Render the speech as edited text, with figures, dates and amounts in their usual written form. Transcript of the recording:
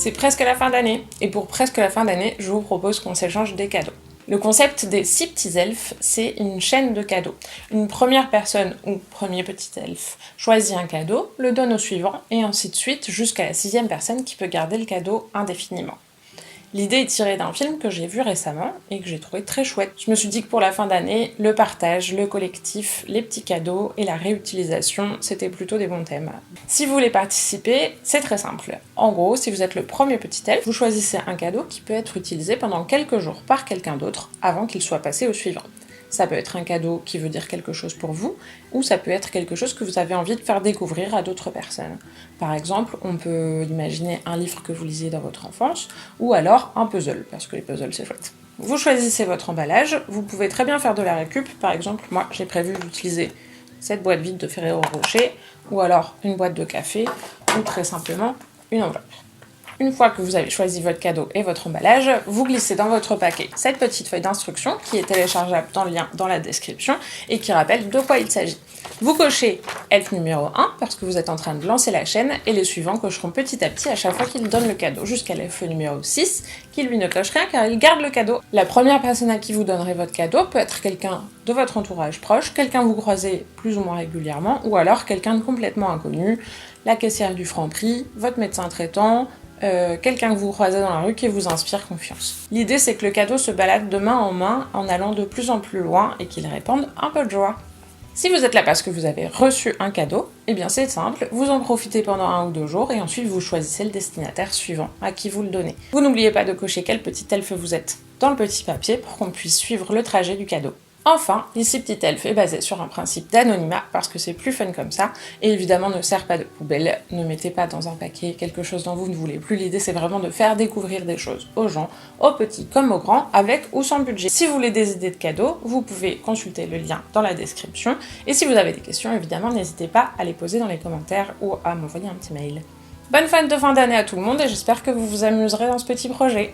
C'est presque la fin d'année, et pour presque la fin d'année, je vous propose qu'on s'échange des cadeaux. Le concept des 6 petits elfes, c'est une chaîne de cadeaux. Une première personne ou premier petit elfe choisit un cadeau, le donne au suivant, et ainsi de suite jusqu'à la 6e personne qui peut garder le cadeau indéfiniment. L'idée est tirée d'un film que j'ai vu récemment et que j'ai trouvé très chouette. Je me suis dit que pour la fin d'année, le partage, le collectif, les petits cadeaux et la réutilisation, c'était plutôt des bons thèmes. Si vous voulez participer, c'est très simple. En gros, si vous êtes le premier petit elfe, vous choisissez un cadeau qui peut être utilisé pendant quelques jours par quelqu'un d'autre avant qu'il soit passé au suivant. Ça peut être un cadeau qui veut dire quelque chose pour vous, ou ça peut être quelque chose que vous avez envie de faire découvrir à d'autres personnes. Par exemple, on peut imaginer un livre que vous lisiez dans votre enfance, ou alors un puzzle, parce que les puzzles c'est chouette. Vous choisissez votre emballage, vous pouvez très bien faire de la récup, par exemple, moi j'ai prévu d'utiliser cette boîte vide de Ferrero Rocher, ou alors une boîte de café, ou très simplement une enveloppe. Une fois que vous avez choisi votre cadeau et votre emballage, vous glissez dans votre paquet cette petite feuille d'instruction qui est téléchargeable dans le lien dans la description et qui rappelle de quoi il s'agit. Vous cochez elfe numéro 1 parce que vous êtes en train de lancer la chaîne et les suivants cocheront petit à petit à chaque fois qu'ils donnent le cadeau jusqu'à l'elfe numéro 6 qui lui ne coche rien car il garde le cadeau. La première personne à qui vous donnerez votre cadeau peut être quelqu'un de votre entourage proche, quelqu'un que vous croisez plus ou moins régulièrement ou alors quelqu'un de complètement inconnu, la caissière du Franprix, votre médecin traitant, quelqu'un que vous croisez dans la rue qui vous inspire confiance. L'idée c'est que le cadeau se balade de main en main en allant de plus en plus loin et qu'il répande un peu de joie. Si vous êtes là parce que vous avez reçu un cadeau, eh bien c'est simple, vous en profitez pendant 1 ou 2 jours et ensuite vous choisissez le destinataire suivant à qui vous le donnez. Vous n'oubliez pas de cocher quel petit elfe vous êtes dans le petit papier pour qu'on puisse suivre le trajet du cadeau. Enfin, les 6 petits elfes est basé sur un principe d'anonymat parce que c'est plus fun comme ça et évidemment ne sert pas de poubelle, ne mettez pas dans un paquet quelque chose dont vous ne voulez plus, l'idée c'est vraiment de faire découvrir des choses aux gens, aux petits comme aux grands, avec ou sans budget. Si vous voulez des idées de cadeaux, vous pouvez consulter le lien dans la description et si vous avez des questions évidemment n'hésitez pas à les poser dans les commentaires ou à m'envoyer un petit mail. Bonne fête de fin d'année à tout le monde et j'espère que vous vous amuserez dans ce petit projet.